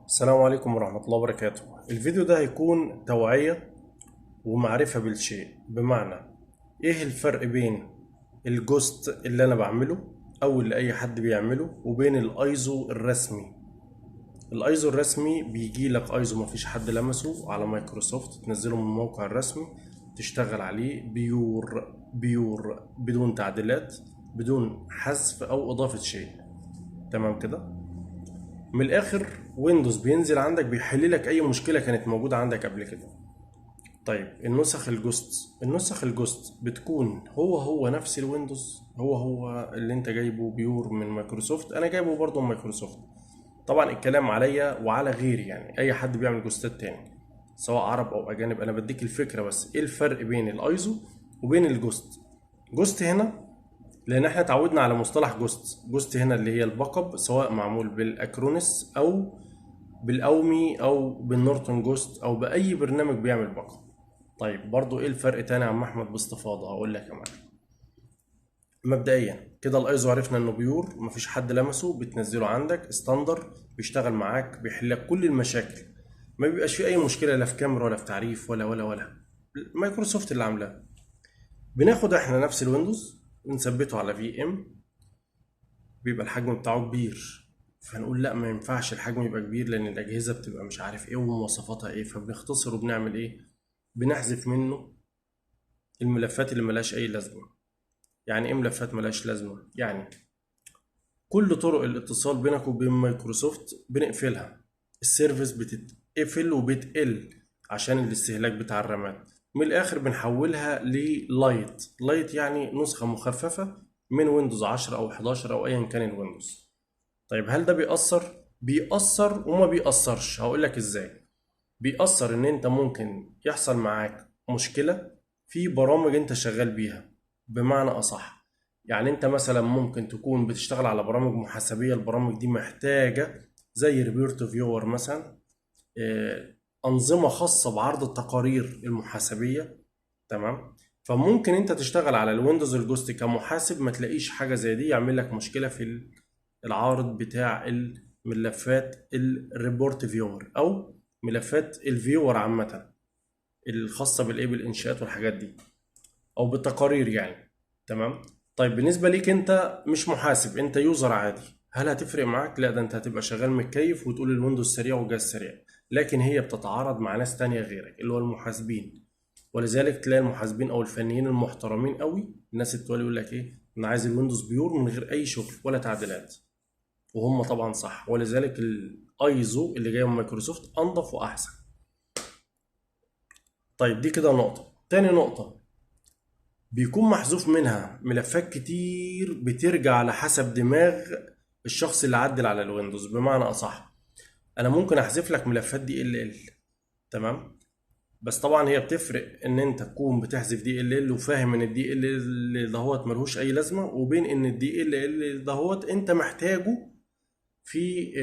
السلام عليكم ورحمة الله وبركاته. الفيديو ده هيكون توعية ومعرفة بالشيء، بمعنى ايه الفرق بين الجوست اللي انا بعمله او اللي اي حد بيعمله وبين الايزو الرسمي. الايزو الرسمي بيجي لك ايزو مفيش حد لمسه على مايكروسوفت، تنزله من الموقع الرسمي تشتغل عليه بيور بيور بدون تعديلات، بدون حذف او اضافة شيء. تمام كده؟ من الاخر ويندوز بينزل عندك بيحل لك اي مشكله كانت موجوده عندك قبل كده. طيب النسخ الجوست بتكون هو نفس الويندوز، هو اللي انت جايبه بيور من مايكروسوفت، انا جايبه برضه من مايكروسوفت. طبعا الكلام عليا وعلى غيري، يعني اي حد بيعمل جوستات تاني سواء عرب او اجانب، انا بديك الفكره بس ايه الفرق بين الايزو وبين الجوست. جوست هنا لان احنا اتعودنا على مصطلح جوست هنا اللي هي الباك اب، سواء معمول بالاكرونس او بالاومي او بالنورتون جوست او باي برنامج بيعمل باك اب. طيب برضو ايه الفرق تاني يا عم احمد باستفاضه؟ هقول لك يا معلم. مبدئيا كده الايزو عرفنا انه بيور مفيش حد لمسه، بتنزله عندك ستاندر، بيشتغل معاك بيحل لك كل المشاكل، ما بيبقاش فيه اي مشكله لا في كاميرا ولا في تعريف ولا مايكروسوفت اللي عاملاه. بناخد احنا نفس الويندوز ونثبته على في ام، بيبقى الحجم بتاعه كبير، فنقول لا ما ينفعش الحجم يبقى كبير لان الاجهزه بتبقى مش عارف ايه ومواصفاتها ايه، فبنختصر وبنعمل ايه؟ بنحذف منه الملفات اللي ملهاش اي لازمه. يعني ايه ملفات ملهاش لازمه؟ يعني كل طرق الاتصال بينك وبين مايكروسوفت بنقفلها، السيرفيس بتتقفل وبتقل عشان الاستهلاك بتاع الرامات. من الاخر بنحولها لايت يعني نسخه مخففه من ويندوز 10 او 11 او ايا كان الويندوز. طيب هل ده بيأثر؟ بيأثر وما بيأثرش، هقول لك ازاي. بيأثر ان انت ممكن يحصل معاك مشكلة في برامج انت شغال بيها، بمعنى اصح يعني انت مثلا ممكن تكون بتشتغل على برامج محاسبية، البرامج دي محتاجة زي ريبيرت فيور مثلا، أنظمة خاصة بعرض التقارير المحاسبية. تمام. فممكن انت تشتغل على الويندوز الجوست كمحاسب ما تلاقيش حاجة زي دي، يعمل لك مشكلة في العارض بتاع الملفات الريبورت فيور او ملفات الفيور عامه الخاصه بالايه بالانشاءات والحاجات دي او بالتقارير يعني. تمام. طيب بالنسبه ليك انت مش محاسب، انت يوزر عادي، هل هتفرق معاك؟ لا، ده انت هتبقى شغال متكيف وتقول الويندوز سريع والجهاز سريع. لكن هي بتتعارض مع ناس تانية غيرك اللي هو المحاسبين، ولذلك تلاقي المحاسبين او الفنيين المحترمين قوي الناس التوالي يقول لك ايه، انا عايز الويندوز بيور من غير اي شغل ولا تعديلات، وهم طبعا صح، ولذلك الايزو اللي جاي من مايكروسوفت انضف واحسن. طيب دي كده نقطة. تاني نقطة، بيكون محذوف منها ملفات كتير بترجع على حسب دماغ الشخص اللي عدل على الويندوز، بمعنى اصح انا ممكن احذف لك ملفات دي ال. تمام. بس طبعا هي بتفرق ان انت تكون بتحذف دي ال وفاهم ان الدي ال دهوت ملهوش اي لازمه، وبين ان الدي ال دهوت انت محتاجه في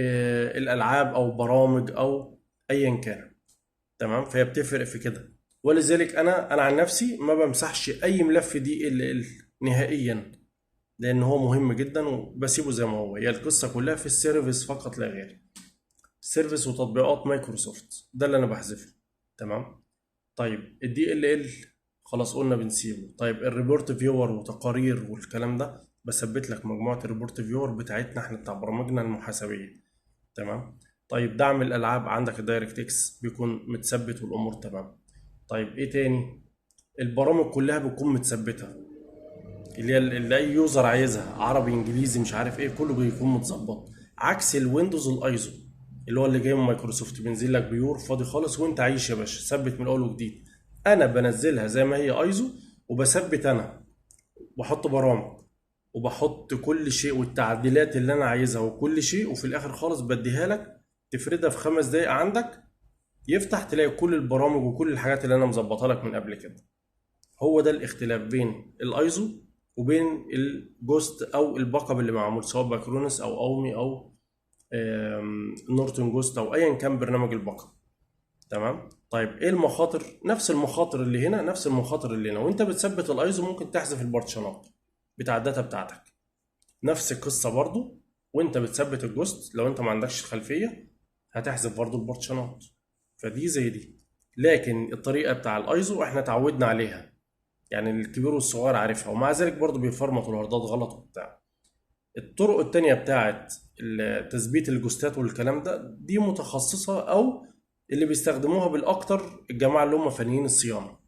الالعاب او برامج او ايا كان. تمام. فهي بتفرق في كده، ولذلك انا عن نفسي ما بمسحش اي ملف دي ال نهائيا، لان هو مهم جدا وبسيبه زي ما هو. هي القصه كلها في السيرفيس فقط لا غير، سيرفيس وتطبيقات مايكروسوفت ده اللي انا بحذفه. تمام. طيب الدي ال خلاص قلنا بنسيبه. طيب الريبورت فيور وتقارير والكلام ده بثبت لك مجموعه الريبورت فيور بتاعتنا احنا بتاع برامجنا المحاسبيه. تمام. طيب دعم الالعاب عندك الدايركت اكس بيكون متثبت والامور تمام. طيب ايه تاني؟ البرامج كلها بتكون متثبته، اللي هي اللي اي يوزر عايزها، عربي انجليزي مش عارف ايه، كله بيكون متظبط. عكس الويندوز الايزو اللي هو اللي جاي من مايكروسوفت، بينزل لك بيور فاضي خالص وانت عايش يا باشا ثبت من اول وجديد. انا بنزلها زي ما هي ايزو وبثبت انا، بحط برامج وبحط كل شيء والتعديلات اللي انا عايزها وكل شيء، وفي الاخر خالص بديها لك تفردها في 5 دقايق عندك، يفتح تلاقي كل البرامج وكل الحاجات اللي انا مظبطها لك من قبل كده. هو ده الاختلاف بين الايزو وبين الجوست او الباك اب اللي معمول سواء باكرونس او اومي او نورتون جوست او ايا كان برنامج الباك اب. تمام. طيب ايه المخاطر؟ نفس المخاطر اللي هنا نفس المخاطر اللي هنا، وانت بتثبت الايزو ممكن تحذف البارتيشنات بتاع الداتا بتاعتك، نفس القصه برضو. وانت بتثبت الجوست لو انت ما عندكش خلفيه هتحذف برضو البارتيشنات. فدي زي دي. لكن الطريقه بتاع الايزو احنا اتعودنا عليها، يعني الكبير والصغير عارفها، ومع ذلك برضو بيفرمطوا الهاردات غلط وبتاع. الطرق التانية بتاعت تثبيت الجوستات والكلام ده دي متخصصة، أو اللي بيستخدموها بالأكتر الجماعة اللي هم فنيين الصيانة،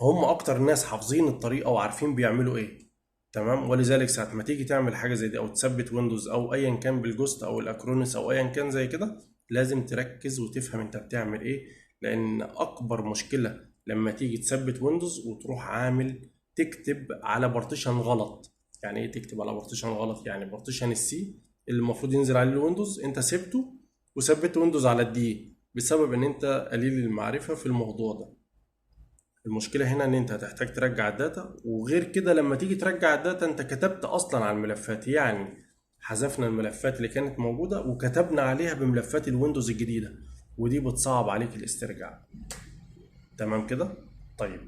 هم أكتر ناس حافظين الطريقة وعارفين بيعملوا إيه. تمام. ولذلك ساعة ما تيجي تعمل حاجة زي دي أو تثبت ويندوز أو أيا كان بالجوست أو الأكرونس أو أيا كان زي كده، لازم تركز وتفهم أنت بتعمل إيه. لأن أكبر مشكلة لما تيجي تثبت ويندوز وتروح عامل تكتب على بارتيشن غلط. يعني إيه تكتب على بارتيشن غلط؟ يعني بارتيشن السي اللي المفروض ينزل عليه الويندوز أنت سبته وثبت ويندوز على الدي بسبب إن أنت قليل المعرفة في الموضوع ده. المشكلة هنا ان انت هتحتاج ترجع الداتا، وغير كده لما تيجي ترجع الداتا انت كتبت اصلا على الملفات، يعني حذفنا الملفات اللي كانت موجودة وكتبنا عليها بملفات الويندوز الجديدة، ودي بتصعب عليك الاسترجاع. تمام كده. طيب،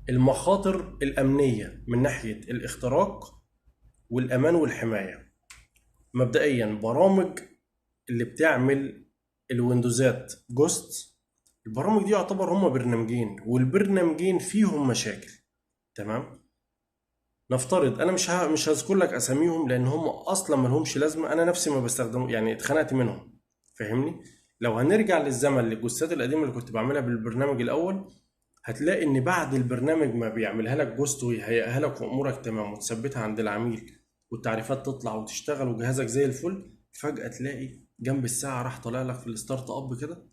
المخاطر الأمنية من ناحية الاختراق والأمان والحماية. مبدئيا برامج اللي بتعمل الويندوزات جوست، البرامج دي يعتبر هما برنامجين والبرنامجين فيهم مشاكل. تمام. نفترض انا مش هذكر لك اساميهم لان هم اصلا ما لهمش لازمه، انا نفسي ما بستخدمه يعني اتخنقت منهم. فاهمني؟ لو هنرجع للزمن للجوستات القديمه اللي كنت بعملها بالبرنامج الاول، هتلاقي ان بعد البرنامج ما بيعملها لك جوست ويهيئها لك وامورك تمام وتثبتها عند العميل والتعريفات تطلع وتشتغل وجهازك زي الفل، فجاه تلاقي جنب الساعه راح طالع لك في الستارت اب كده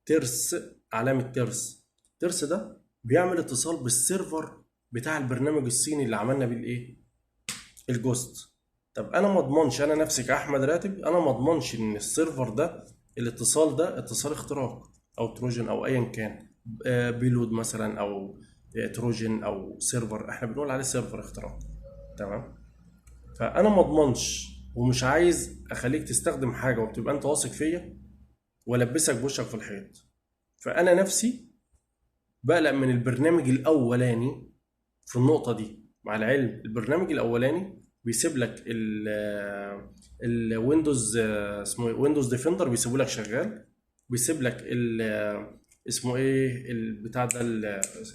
ترس، علامة ترس. الترس ده بيعمل اتصال بالسيرفر بتاع البرنامج الصيني اللي عملنا بيه الايه؟ الجوست. طب انا ما اضمنش، انا نفسي كاحمد راتب انا ما اضمنش ان السيرفر ده الاتصال ده اتصال اختراق او تروجن او ايا كان، بيلود مثلا او تروجن او سيرفر، احنا بنقول عليه سيرفر اختراق. تمام. فانا ما اضمنش ومش عايز اخليك تستخدم حاجه وبتبقى انت واثق فيا والبسك بوشك في الحيط. فانا نفسي بقلق من البرنامج الاولاني في النقطه دي. مع العلم البرنامج الاولاني بيسيب لك الويندوز، اسمه ويندوز ديفندر بيسيبه لك شغال، بيسيب لك اسمه ايه البتاع ده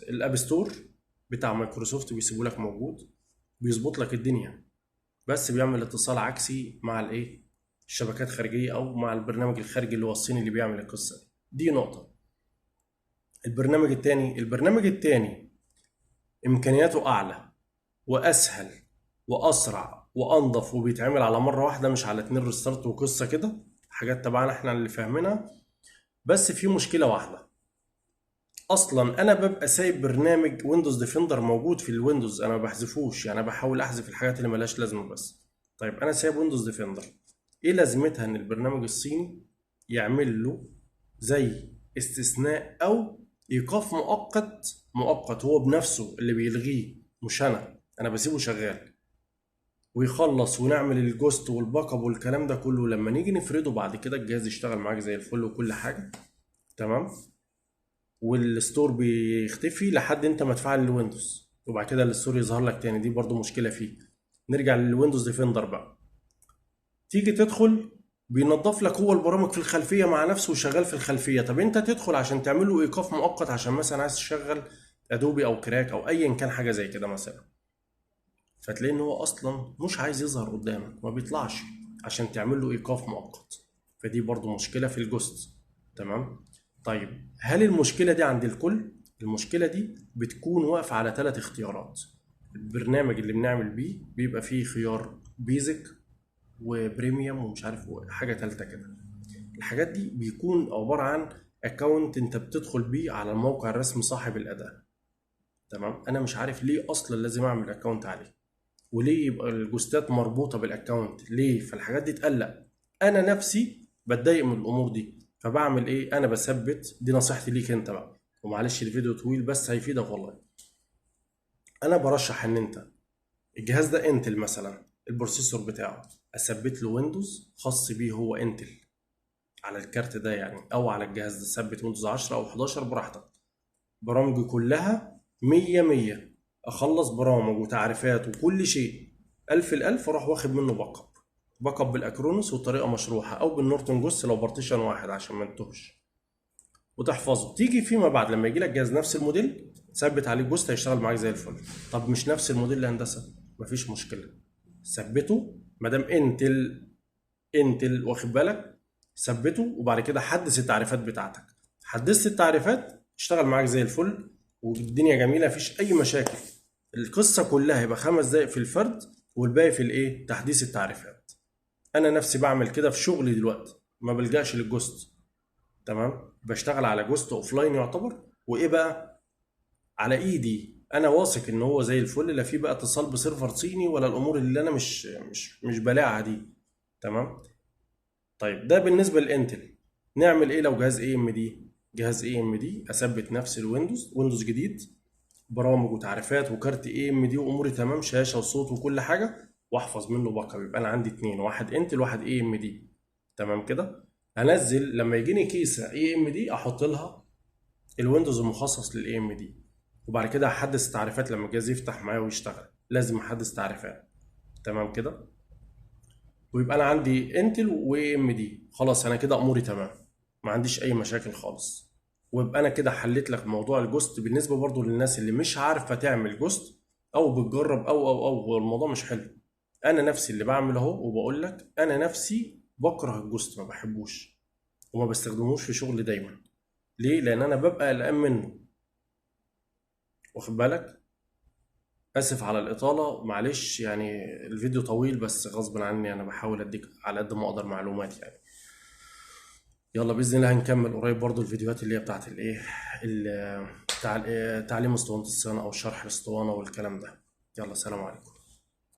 الاب ستور بتاع مايكروسوفت بيسيبه لك موجود، بيظبط لك الدنيا، بس بيعمل اتصال عكسي مع الايه؟ الشبكات الخارجيه او مع البرنامج الخارجي اللي هو الصيني اللي بيعمل القصه دي نقطه. البرنامج التاني امكانياته اعلى واسهل واسرع وانضف وبيتعمل على مره واحده مش على 2 ريستارت وقصه كده، حاجات تبعنا احنا اللي فاهمينها. بس في مشكله واحده، اصلا انا ببقى سايب برنامج ويندوز ديفندر موجود في الويندوز، انا ما بحذفوش، يعني انا بحاول احذف الحاجات اللي ملهاش لازمه بس. طيب انا سايب ويندوز ديفندر، ايه لازمتها ان البرنامج الصيني يعمل له زي استثناء او ايقاف مؤقت هو بنفسه اللي بيلغيه، مش انا بسيبه شغال ويخلص ونعمل الجوست والباك اب والكلام ده كله، لما نيجي نفرده بعد كده الجهاز يشتغل معاك زي الفل وكل حاجه تمام، والستور بيختفي لحد انت ما تفعل الويندوز وبعد كده الستور يظهر لك تاني. دي برضو مشكله فيه. نرجع للويندوز ديفندر بقى، تيجي تدخل بينظف لك هو البرامج في الخلفيه مع نفسه وشغال في الخلفيه. طب انت تدخل عشان تعمل له ايقاف مؤقت عشان مثلا عايز تشغل ادوبي او كراك او ايا كان حاجه زي كده مثلا، فتلاقي ان هو اصلا مش عايز يظهر قدامك، ما بيطلعش عشان تعمل له ايقاف مؤقت. فدي برضو مشكله في الجوست. تمام. طيب هل المشكله دي عند الكل؟ المشكله دي بتكون واقفه على 3 اختيارات. البرنامج اللي بنعمل بيه بيبقى فيه خيار بيزك وبريميوم ومش عارف حاجه ثالثه كده. الحاجات دي بيكون عباره عن اكونت انت بتدخل بيه على الموقع الرسمي صاحب الاداء. تمام. انا مش عارف ليه اصلا لازم اعمل اكونت عليه، وليه يبقى الجوستات مربوطه بالاكونت ليه، فالحاجات دي تقلق. انا نفسي بتضايق من الامور دي، فبعمل ايه؟ انا بثبت. دي نصيحتي ليك انت بقى، ومعلش الفيديو طويل بس هيفيدك والله. انا برشح ان انت الجهاز ده انتل مثلا، البروسيسور بتاعه اثبت له ويندوز خاص بيه هو انتل على الكارت ده يعني، او على الجهاز ده ثبت ويندوز 10 او 11 براحتك، برامجي كلها 100 اخلص برامج وتعريفات وكل شيء 1000 الألف اروح واخد منه باك اب. باك اب بالاكرونوس والطريقه مشروحه، او بالنورتون جوست لو بارتيشن واحد عشان ما انتهش، وتحفظه. تيجي فيما بعد لما يجي لك جهاز نفس الموديل ثبت عليه جوست هيشتغل معاك زي الفل. طب مش نفس الموديل لهندسه، مفيش مشكله، ثبته ما دام انتل واخد بالك، ثبته وبعد كده حدث التعريفات بتاعتك. حدثت التعريفات اشتغل معاك زي الفل والدنيا جميله مفيش اي مشاكل. القصه كلها هيبقى 5 دقايق في الفرد والباقي في الايه، تحديث التعريفات. انا نفسي بعمل كده في شغلي دلوقتي، ما بلجاش للجوست. تمام، بشتغل على جوست اوف لاين يعتبر، وايه بقى، على ايدي انا واثق ان هو زي الفل، لا فيه بقى اتصال بسيرفر صيني ولا الامور اللي انا مش بلاعها دي. تمام. طيب ده بالنسبه للانتل. نعمل ايه لو جهاز اي ام دي؟ جهاز اي ام دي اثبت نفس الويندوز، ويندوز جديد، برامج وتعريفات وكارت اي ام دي واموري تمام، شاشه وصوت وكل حاجه، واحفظ منه باك اب. يبقى انا عندي اتنين، واحد انتل واحد اي ام دي. تمام كده. انزل لما يجيني كيسه اي ام دي احط لها الويندوز المخصص للاي ام دي، وبعد كده احدث التعريفات لما الجهاز يفتح معايا ويشتغل، لازم احدث تعريفات. تمام كده. ويبقى انا عندي انتل واي ام دي، خلاص انا كده اموري تمام، ما عنديش اي مشاكل خالص. ويبقى انا كده حليت لك موضوع الجوست. بالنسبه برضو للناس اللي مش عارفه تعمل جوست او بتجرب او هو الموضوع مش حلو، انا نفسي اللي بعمل اهو، وبقول لك انا نفسي بكره الجوست، ما بحبوش وما بستخدموش في شغلي دايما. ليه؟ لان انا ببقى قلقان منه، واخد بالك. اسف على الاطاله معلش، يعني الفيديو طويل بس غصب عني، انا بحاول اديك على قد ما اقدر معلومات يعني. يلا باذن الله هنكمل قريب برضو الفيديوهات اللي هي بتاعت الايه، تعليم اسطوانه الصيانه او شرح الاسطوانه والكلام ده. يلا سلام عليكم.